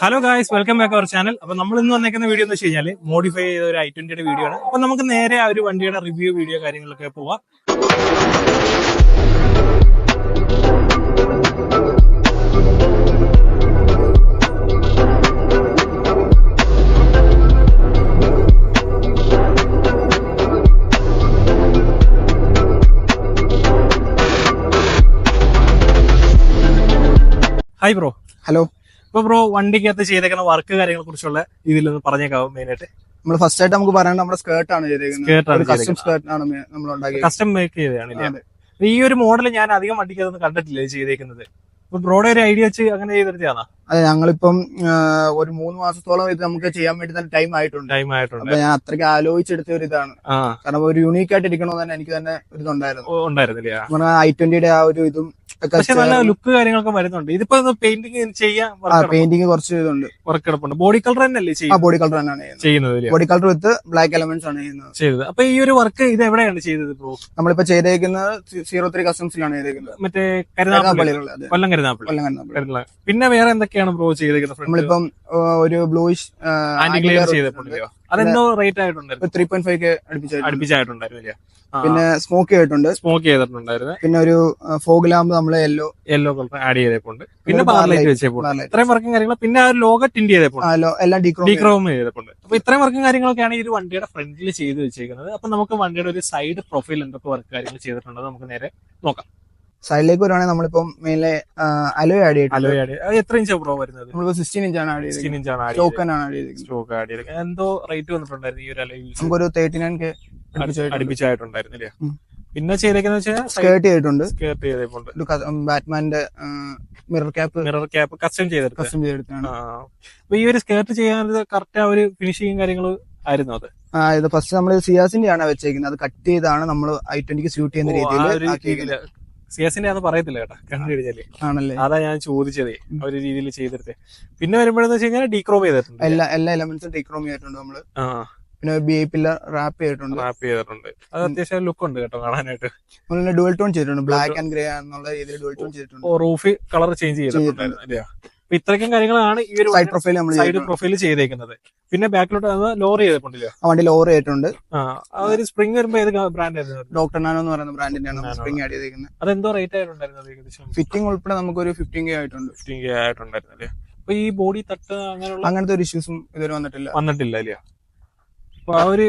Hello guys, welcome back our channel. അപ്പൊ നമ്മൾ ഇന്ന് വന്നേക്കുന്ന വീഡിയോ എന്ന് വെച്ച് കഴിഞ്ഞാൽ മോഡിഫൈ ചെയ്ത ഒരു i20യുടെ വീഡിയോ ആണ്. അപ്പൊ നമുക്ക് നേരെ ആ ഒരു വണ്ടിയുടെ റിവ്യൂ വീഡിയോ കാര്യങ്ങളൊക്കെ പോവാം. Hi bro. ഹലോ. ഇപ്പൊ ബ്രോ വണ്ടിക്കകത്ത് ചെയ്തേക്കുന്ന വർക്ക് കാര്യങ്ങളെ കുറിച്ചുള്ള ഇതിലൊന്ന് പറഞ്ഞേക്കാവും. മെയിൻ ആയിട്ട് നമ്മൾ ഫസ്റ്റ് ആയിട്ട് നമുക്ക് പറയാൻ നമ്മുടെ സ്കേർട്ടാണ് ചെയ്തേക്കുന്നത്. കസ്റ്റം സ്കേർട്ടാണ് നമ്മൾ ഉണ്ടാക്കിയത്. കസ്റ്റം മേക്ക് ചെയ്തതാണ്. ഈ ഒരു മോഡൽ ഞാൻ അധികം വണ്ടിക്കകത്ത് കണ്ടിട്ടില്ല ചെയ്തേക്കുന്നത്. ഇപ്പൊ ബ്രോയുടെ ഒരു ഐഡിയ വെച്ച് അങ്ങനെ ചെയ്തെടുത്താണോ? അതെ, ഞങ്ങളിപ്പം ഒരു 3 മാസത്തോളം ഇത് നമുക്ക് ചെയ്യാൻ വേണ്ടി തന്നെ ടൈം ആയിട്ടുണ്ട്. അപ്പൊ ഞാൻ അത്രയ്ക്ക് ആലോചിച്ചെടുത്ത ഒരു ഇതാണ്. കാരണം ഒരു യുണീക്ക് ആയിട്ട് ഇരിക്കണമെന്ന് തന്നെ എനിക്ക് തന്നെ ഒരു ഇതുണ്ടായിരുന്നു. i20യുടെ ആ ഒരു ഇതും പക്ഷെ നല്ല ലുക്ക് കാര്യങ്ങളൊക്കെ വരുന്നുണ്ട്. ഇതിപ്പോ പെയിന്റിങ് ചെയ്യാൻ പെയിന്റിങ് കുറച്ച് ഇതുണ്ട്, വർക്ക് എടുപ്പുണ്ട്. ബോഡി കളർ തന്നെയല്ലേ ബോഡി കളർ തന്നെയാണ് ചെയ്യുന്നത്. ബോഡി കളർ വിത്ത് ബ്ലാക്ക് എലമെന്റ്സ് ആണ് ചെയ്യുന്നത്. അപ്പൊ ഈ ഒരു വർക്ക് ഇത് എവിടെയാണ് ചെയ്തത് ബ്രോ? നമ്മളിപ്പോ ചെയ്തേക്കുന്നത് 03 കസ്റ്റംസിലാണ് ചെയ്തേക്കുന്നത്. മറ്റേ കൊല്ലം കരുനാപ്പള്ളി. പിന്നെ വേറെ എന്തൊക്കെയാണ് ബ്രോ ചെയ്തേക്കുന്നത്? നമ്മളിപ്പം ഒരു ബ്ലൂയിഷ് ചെയ്തിട്ടുണ്ടല്ലോ, അതെന്തോ റേറ്റ് ആയിട്ടുണ്ടായിരുന്നു? 3.5K അടുപ്പിച്ചായിട്ടുണ്ടായിരുന്നു. പിന്നെ സ്മോക്ക് ചെയ്തിട്ടുണ്ടായിരുന്നു. പിന്നെ ഒരു ഫോഗ് ലാമ്പ് നമ്മള് യെല്ലോ കളർ ആഡ് ചെയ്തേപ്പുണ്ട്. പിന്നെ ബാർ ലൈറ്റ് വെച്ചേപ്പുണ്ട്. ഇത്രയും വർക്കും കാര്യങ്ങളും. പിന്നെ ആ ലോഗോ ടിന്റ് ചെയ്തേപ്പുണ്ട്, എല്ലാം ഡീക്രോം ചെയ്തേപ്പുണ്ട്. അപ്പൊ ഇത്രയും വർക്കും കാര്യങ്ങളൊക്കെയാണ് ഈ ഒരു വണ്ടിയുടെ ഫ്രണ്ടിൽ ചെയ്ത് വെച്ചേക്കുന്നത്. അപ്പൊ നമുക്ക് വണ്ടിയുടെ ഒരു സൈഡ് പ്രൊഫൈൽ എന്തൊക്കെ വർക്ക് കാര്യങ്ങൾ ചെയ്തിട്ടുണ്ടോ നമുക്ക് നേരെ നോക്കാം. സൈഡിലേക്ക് വരുവാണെങ്കിൽ നമ്മളിപ്പം മെയിൻലി അലോയ് ആഡ് ചെയ്തിട്ടുണ്ട്. എത്ര ഇഞ്ച് ബ്രോ വരുന്നത്? നമ്മളിപ്പോ 16 ഇഞ്ചാണ് ആഡ് ചെയ്തത്. സ്റ്റോക്ക് ആഡ് ചെയ്തത്. എന്തോ റേറ്റ് വന്നിട്ടുണ്ടായിരുന്നു ഈ ഒരു അലോയ്? നമുക്കൊരു 39K അടുപ്പിച്ചായിട്ടുണ്ടായിരുന്നില്ലേ? പിന്നെ ചെയ്തേക്കുന്ന സ്കേർട്ട് ചെയ്തിട്ടുണ്ട്. ബാറ്റ്മാന്റെ മിറർ ക്യാപ്പ് കസ്റ്റം ചെയ്തെടുത്താണ്. അപ്പൊ ഈ ഒരു സ്കേർട്ട് ചെയ്യാൻ കറക്റ്റ് ആ ഒരു ഫിനിഷിങ് കാര്യങ്ങൾ ആയിരുന്നു അത്? ഇത് ഫസ്റ്റ് നമ്മൾ സിയാസിന്റെ ആണ് വെച്ചേക്കുന്നത്. അത് കട്ട് ചെയ്താണ് നമ്മൾ i20ക്ക് സ്യൂട്ട് ചെയ്യുന്ന രീതിയിൽ. സിയാസിന്റെ അത് പറയത്തില്ല കേട്ടോ, കണ്ടുപിടിച്ചാലേ. ആണല്ലേ, അതാ ഞാൻ ചോദിച്ചതേ ആ ഒരു രീതിയിൽ ചെയ്തെടുത്തേ. പിന്നെ വരുമ്പോഴെന്ന് വെച്ച് കഴിഞ്ഞാൽ ഡീക്രോം ചെയ്തിട്ടുണ്ട്. എല്ലാ എലമെന്റ്സും ഡീക്രോം ചെയ്തിട്ടുണ്ട് നമ്മള്. പിന്നെ BI പില്ലർ റാപ്പ് ചെയ്തിട്ടുണ്ട്. അത് അത്യാവശ്യം ലുക്ക് ഉണ്ട് കേട്ടോ കാണാനായിട്ട്. ഡുവൽ ടോൺ ചെയ്തിട്ടുണ്ട്, ബ്ലാക്ക് ആൻഡ് ഗ്രേ എന്നുള്ള രീതിയിൽ ഡുവൽ ടോൺ ചെയ്തിട്ടുണ്ട്. റൂഫ് കളർ ചേഞ്ച് ചെയ്തിട്ടുണ്ട്. അപ്പൊ ഇത്രയ്ക്കും കാര്യങ്ങളാണ് ഈ ഒരു സൈഡ് പ്രൊഫൈൽ ചെയ്തേക്കുന്നത്. പിന്നെ ബാക്കിലോട്ട് ലോർ ചെയ്തിട്ടുണ്ടല്ലോ, വണ്ടി ലോർ ചെയ്തിട്ടുണ്ട്. അതൊരു സ്പ്രിംഗ് വരുമ്പോ ഏത് ബ്രാൻഡ് ആയിരുന്നു? ഡോക്ടർ നാനോ എന്ന് പറയുന്ന ബ്രാൻഡിന്റെയാണ് സ്പ്രിംഗ് ആഡ് ചെയ്തേക്കുന്നത്. അതെന്തോ റേറ്റ് ആയിട്ടുണ്ടായിരുന്നത് ഏകദേശം? ഫിറ്റിംഗ് ഉൾപ്പെടെ നമുക്കൊരു 15K ആയിട്ടുണ്ടായിരുന്നല്ലേ. അപ്പൊ ഈ ബോഡി തട്ട് അങ്ങനത്തെ ഒരു ഇഷ്യൂസും ഇതുവരെ വന്നിട്ടില്ല അല്ലേ? അപ്പൊ ആ ഒരു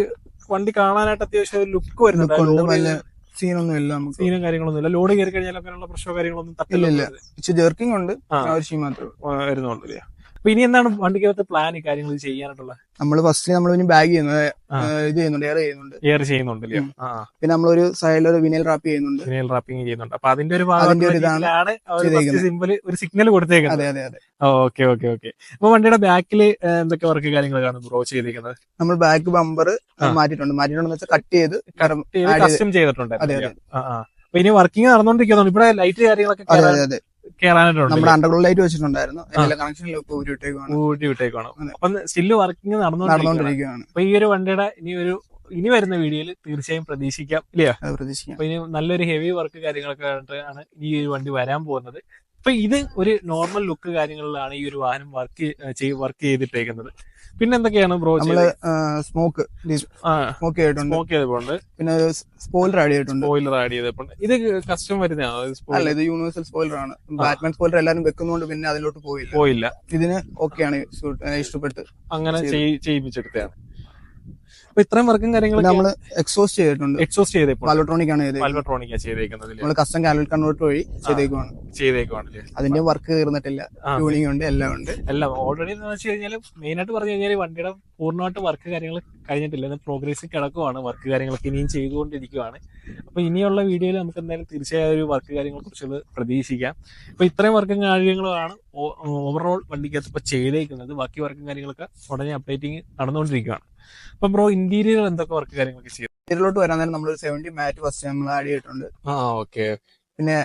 വണ്ടി കാണാനായിട്ട് അത്യാവശ്യം ലുക്ക് വരുന്നുണ്ട്. സീനും കാര്യങ്ങളൊന്നും ഇല്ല. ലോഡ് കയറി കഴിഞ്ഞാൽ അങ്ങനെയുള്ള പ്രശ്നമോ കാര്യങ്ങളൊന്നും തട്ടില്ല. ജെർക്കിംഗ് ഉണ്ട്, മാത്രമേ വരുന്നുള്ളൂ. അപ്പൊ ഇനി എന്താണ് വണ്ടിക്കകത്ത് പ്ലാൻ കാര്യങ്ങൾ ചെയ്യാനായിട്ടുള്ള? നമ്മള് ഫസ്റ്റ് നമ്മൾ ബാഗ് ചെയ്യുന്നത് എയർ ചെയ്യുന്നുണ്ട്. പിന്നെ നമ്മളൊരു സൈഡിൽ ഒരു വിനൈൽ റാപ്പിംഗ് ചെയ്യുന്നുണ്ട്. അപ്പൊ അതിന്റെ ഒരു ഒരു സിഗ്നൽ കൊടുത്തേക്കുന്നത്. അതെ. ഓക്കെ. അപ്പൊ വണ്ടിയുടെ ബാക്കില് എന്തൊക്കെ വർക്ക് കാര്യങ്ങളാണ് ബ്രോ ചെയ്തിരിക്കുന്നത്? നമ്മൾ ബാക്ക് ബമ്പർ മാറ്റിയിട്ടുണ്ടെന്ന് വെച്ചാൽ കട്ട് ചെയ്ത് കസ്റ്റം ചെയ്തിട്ടുണ്ട്. അപ്പൊ ഇനി വർക്കിംഗ് നടന്നുകൊണ്ടിരിക്കുന്നു. ഇവിടെ ലൈറ്റ് കാര്യങ്ങളൊക്കെ നമ്മുടെ അണ്ടർഗ്രൗണ്ട് ലൈറ്റ് വെച്ചിട്ടുണ്ടായിരുന്നു. ഊട്ടി വിട്ടേക്കാണ്. അപ്പൊ സ്റ്റില് വർക്കിംഗ് നടന്നുകൊണ്ടിരിക്കുകയാണ്. അപ്പൊ ഈ ഒരു വണ്ടിയുടെ ഇനി വരുന്ന വീഡിയോയിൽ തീർച്ചയായും പ്രതീക്ഷിക്കാം ഇല്ലയോ? അപ്പൊ ഇനി നല്ലൊരു ഹെവി വർക്ക് കാര്യങ്ങളൊക്കെ ആണ് ഈ ഒരു വണ്ടി വരാൻ പോകുന്നത്. അപ്പൊ ഇത് ഒരു നോർമൽ ലുക്ക് കാര്യങ്ങളിലാണ് ഈ ഒരു വാഹനം വർക്ക് ചെയ്തിട്ടേക്കുന്നത്. പിന്നെ എന്തൊക്കെയാണ് ബ്രോ? സ്മോക്ക് ചെയ്തിട്ടുണ്ട്. പിന്നെ സ്പോയിലർ ആഡ് ചെയ്തിട്ടുണ്ട്. ഇത് കസ്റ്റം വരുന്നതാണ്? ഇത് യൂണിവേഴ്സൽ സ്പോയിലർ ആണ്. ബാറ്റ്മാൻ സ്പോയിലർ എല്ലാരും വെക്കുന്നതുകൊണ്ട് പിന്നെ അതിലോട്ട് പോയില്ല. ഇതിന് ഓക്കെയാണ്, ഇഷ്ടപ്പെട്ട് അങ്ങനെ ചെയ്യിപ്പിച്ചെടുത്തതാണ്. അപ്പൊ ഇത്രയും വർക്കും കാര്യങ്ങളും നമ്മള് എക്സോസ്റ്റ് ചെയ്തിട്ടുണ്ട്. വാൽവട്രോണിക് ആണ് ചെയ്തേക്കുന്നത്. നമ്മള് കസ്റ്റം കാനൽ കൺവേർട്ടർ വഴി ചെയ്തേക്കുവാണ്. അതിന്റെ വർക്ക് തീർന്നിട്ടില്ല, ട്യൂണിംഗ് ഉണ്ട്, എല്ലാം ഓൾറെഡി എന്ന് വെച്ച് കഴിഞ്ഞാൽ മെയിൻ ആയിട്ട് പറഞ്ഞു കഴിഞ്ഞാൽ വണ്ടിയുടെ പൂർണ്ണമായിട്ട് വർക്ക് കാര്യങ്ങൾ കഴിഞ്ഞിട്ടില്ല, പ്രോഗ്രസ് കിടക്കുവാണ്. വർക്ക് കാര്യങ്ങളൊക്കെ ഇനിയും ചെയ്തുകൊണ്ടിരിക്കുവാണ്. അപ്പൊ ഇനിയുള്ള വീഡിയോയിൽ നമുക്ക് എന്തായാലും തീർച്ചയായും ഒരു വർക്ക് കാര്യങ്ങളെ കുറിച്ചുള്ള പ്രതീക്ഷിക്കാം. അപ്പൊ ഇത്രയും വർക്കും കാര്യങ്ങളുമാണ് ഓവറോൾ വണ്ടിക്കകത്ത് ഇപ്പൊ ചെയ്തേക്കുന്നത്. ബാക്കി വർക്കും കാര്യങ്ങളൊക്കെ ഉടനെ അപ്ഡേറ്റിംഗ് നടന്നുകൊണ്ടിരിക്കുകയാണ്. അപ്പൊ ബ്രോ ഇന്റീരിയർ എന്തൊക്കെ വർക്ക് കാര്യങ്ങളൊക്കെ ചെയ്യും? ഇന്റീരിയറിലോട്ട് വരാൻ നേരം നമ്മൾ 70 മാറ്റ് ഫസ്റ്റ് നമ്മൾ ആഡ് ചെയ്തിട്ടുണ്ട്. പിന്നെ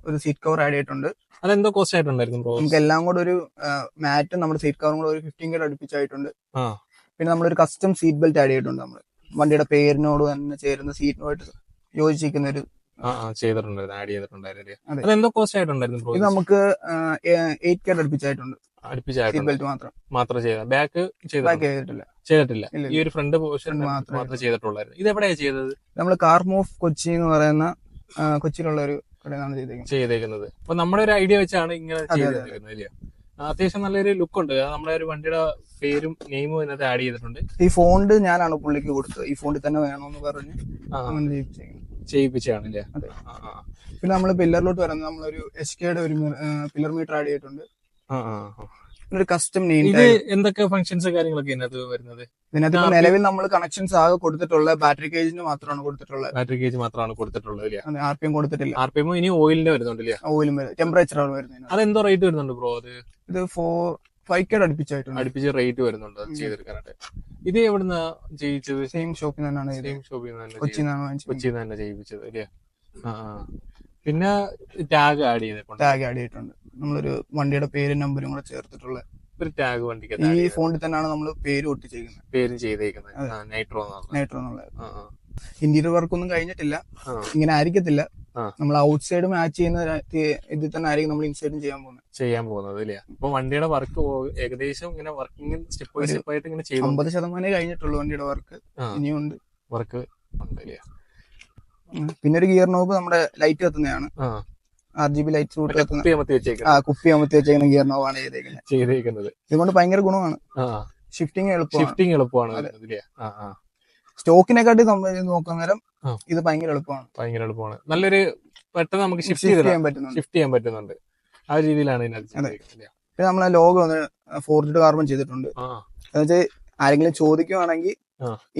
ഒരു സീറ്റ് കവർ ആഡ് ചെയ്തിട്ടുണ്ട്. അതെന്തോ കോസ്റ്റ് ആയിട്ടുണ്ടായിരുന്നു ബ്രോ? നമുക്ക് എല്ലാം കൂടെ ഒരു മാറ്റും നമ്മുടെ സീറ്റ് കവറും കൂടെ ഒരു 15K അടുപ്പിച്ചായിട്ടുണ്ട്. പിന്നെ നമ്മളൊരു കസ്റ്റം സീറ്റ് ബെൽറ്റ് ആഡ് ചെയ്തിട്ടുണ്ട്. നമ്മൾ വണ്ടിയുടെ പേരിനോട് തന്നെ ചേരുന്ന സീറ്റിനോട്ട് യോജിച്ചിരിക്കുന്ന ഒരു ചെയ്തിട്ടുണ്ടായിരുന്നു. ഇത് നമുക്ക് 8K അടുപ്പിച്ചായിട്ടുണ്ട്. അടുപ്പിച്ചായിട്ട് ബെൽറ്റ് മാത്രം ചെയ്ത ബാക്ക് ചെയ്തിട്ടില്ല. ഈ ഒരു ഫ്രണ്ട് പോർഷൻ മാത്രമേ ചെയ്തിട്ടുള്ളായിരുന്നു. ഇത് എവിടെയാ ചെയ്തത്? നമ്മൾ കാർമോഫ് കൊച്ചി എന്ന് പറയുന്ന കൊച്ചിയിലുള്ള ഒരു കടയാണ് ചെയ്തേക്കുന്നത്. അപ്പൊ നമ്മുടെ ഒരു ഐഡിയ വെച്ചാണ് ഇങ്ങനെ ചെയ്തേക്കുന്നത് അല്ലേ? അത്യാവശ്യം നല്ലൊരു ലുക്ക് ഉണ്ട്. നമ്മുടെ ഒരു വണ്ടിയുടെ പേരും നെയിമും ഇതിനകത്ത് ആഡ് ചെയ്തിട്ടുണ്ട്. ഈ ഫോണ്ട് ഞാനാണ് പുള്ളിക്ക് കൊടുത്തത്. ഈ ഫോണ്ടിൽ തന്നെ വേണമെന്ന് പറഞ്ഞ് ചെയ്യിപ്പിച്ചാണല്ലേ? പിന്നെ നമ്മള് പില്ലറിലോട്ട് വരുന്നത് നമ്മളൊരു SKയുടെ ഒരു പില്ലർ മീറ്റർ ആഡ് ചെയ്തിട്ടുണ്ട്. ഒരു കസ്റ്റം നെയിം. ഇത് എന്തൊക്കെ ഫംഗ്ഷൻസ് കാര്യങ്ങളൊക്കെ ഇതിനകത്ത് വരുന്നത്? ഇതിനകത്ത് നിലവിൽ നമ്മൾ കണക്ഷൻസ് ആകെ കൊടുത്തിട്ടുള്ള ബാറ്ററി കേജിന് മാത്രമാണ് കൊടുത്തിട്ടുള്ളത്. ബാറ്ററി കേജ് മാത്രമാണ് കൊടുത്തിട്ടുള്ളത്. RPM കൊടുത്തിട്ടില്ല. RPM ഇനി ഓയിലിന്റെ വരുന്നുണ്ടല്ലേ? ഓയിലും ടെമ്പറേച്ചർ ആണ് വരുന്നത്. അതെന്തോ റേറ്റ് വരുന്നുണ്ട് ബ്രോ? അത് ഇത് 5K അടുപ്പിച്ച് റേറ്റ് വരുന്നുണ്ട് ചെയ്തെടുക്കാനായിട്ട്. ഇത് എവിടുന്ന ചെയ്യിച്ചത്? സെയിം ഷോപ്പിൽ തന്നെയാണ്. കൊച്ചിയിൽ തന്നെ ചെയ്യിപ്പിച്ചത് അല്ലേ? പിന്നെ ടാഗ് ആഡ് ചെയ്തിട്ടുണ്ട്. നമ്മളൊരു വണ്ടിയുടെ പേരും നമ്പറും കൂടെ ചേർത്തിട്ടുള്ള ഒരു ടാഗ് വണ്ടിക്ക് ഈ ഫോണിൽ തന്നെയാണ് നമ്മൾ പേര് ഒട്ടിച്ചേക്കുന്നത്. പേര് ചെയ്തേക്കുന്നത് നൈട്രോ എന്നുള്ളത്. ഇന്റീരിയർ വർക്ക് ഒന്നും കഴിഞ്ഞിട്ടില്ല. ഇങ്ങനെ ആയിരിക്കത്തില്ല. നമ്മൾ ഔട്ട് സൈഡ് മാച്ച് ചെയ്യുന്ന ഇതിൽ തന്നെ ആയിരിക്കും നമ്മൾ ഇൻസൈഡും ചെയ്യാൻ പോകുന്നത് അല്ലേ? അപ്പൊ വണ്ടിയുടെ വർക്ക് ഏകദേശം ഇങ്ങനെ വർക്കിംഗ് സ്റ്റെപ്പ് ബൈ സ്റ്റെപ്പ് ആയിട്ട് ഇങ്ങനെ 50% കഴിഞ്ഞിട്ടുള്ളൂ വണ്ടിയുടെ വർക്ക്. ഇനിയുണ്ട് വർക്ക് ഉണ്ട് അല്ലേ? പിന്നെ ഒരു ഗിയർ നോബ് നമ്മുടെ ലൈറ്റ് കത്തുന്നതാണ്. RGB ലൈറ്റ് കുപ്പി അമത്തി വെച്ചേക്കുന്ന ഗിയർ നോബാണ് ചെയ്തേക്കുന്നത്. ഇതുകൊണ്ട് ഭയങ്കര ഗുണമാണ്. ഷിഫ്റ്റിംഗ് എളുപ്പമാണ്. സ്റ്റോക്കിനെക്കാട്ടി നോക്കുന്ന നേരം ഇത് ഭയങ്കര എളുപ്പമാണ്. നല്ലൊരു പെട്ടെന്ന് നമുക്ക് ഷിഫ്റ്റ് ചെയ്യാൻ പറ്റുന്നുണ്ട്. ആ രീതിയിലാണ് പിന്നെ നമ്മളെ ലോഗോ ഒന്ന് ഫോർജ്ഡ് കാർബൺ ചെയ്തിട്ടുണ്ട്. എന്നുവെച്ചാൽ ആരെങ്കിലും ചോദിക്കുവാണെങ്കിൽ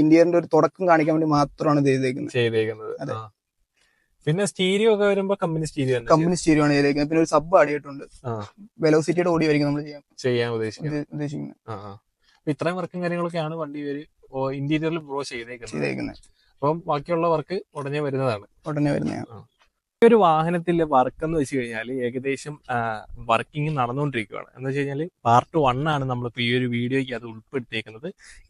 ഇന്ത്യന്റെ ഒരു തുടക്കം കാണിക്കാൻ വേണ്ടി മാത്രമാണ് ചെയ്തേക്കുന്നത്. പിന്നെ സ്റ്റീരിയോ ഒക്കെ വരുമ്പോ കമ്പനി സ്റ്റീരിയോ ആണ് ചെയ്തേക്കുന്നത്. പിന്നെ ഒരു സബ് ആടിയിട്ടുണ്ട്. വെലോസിറ്റിയുടെ ഓടി ആയിരിക്കും നമ്മൾ ചെയ്യാൻ ഉദ്ദേശിക്കുന്നത്. ഇത്രയും വർക്കും കാര്യങ്ങളൊക്കെയാണ് വണ്ടി ഇന്റീരിയറിൽ ബ്രോ ചെയ്തേക്കുന്നത്. അപ്പം ബാക്കിയുള്ള വർക്ക് ഉടനെ വരുന്നതാണ്. ഈ ഒരു വാഹനത്തിലെ വർക്ക് എന്ന് വെച്ച് കഴിഞ്ഞാൽ ഏകദേശം വർക്കിംഗ് നടന്നുകൊണ്ടിരിക്കുകയാണ്. എന്ന് വെച്ച് കഴിഞ്ഞാൽ പാർട്ട് 1 ആണ് നമ്മളിപ്പോൾ ഈ ഒരു വീഡിയോയ്ക്ക് അത് ഉൾപ്പെടുത്തിയേക്കുന്നത്.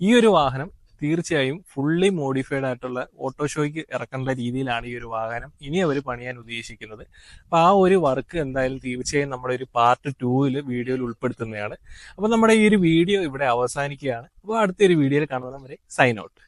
ഈ ഒരു വാഹനം തീർച്ചയായും ഫുള്ളി മോഡിഫൈഡ് ആയിട്ടുള്ള ഓട്ടോ ഷോയ്ക്ക് ഇറക്കേണ്ട രീതിയിലാണ് ഈ ഒരു വാഹനം ഇനി അവർ പണിയാൻ ഉദ്ദേശിക്കുന്നത്. അപ്പൊ ആ ഒരു വർക്ക് എന്തായാലും തീർച്ചയായും നമ്മുടെ ഒരു പാർട്ട് 2 വീഡിയോയിൽ ഉൾപ്പെടുത്തുന്നതാണ്. അപ്പൊ നമ്മുടെ ഈ ഒരു വീഡിയോ ഇവിടെ അവസാനിക്കുകയാണ്. അപ്പോൾ അടുത്തൊരു വീഡിയോയിൽ കാണുന്നവരെ സൈൻ ഔട്ട്.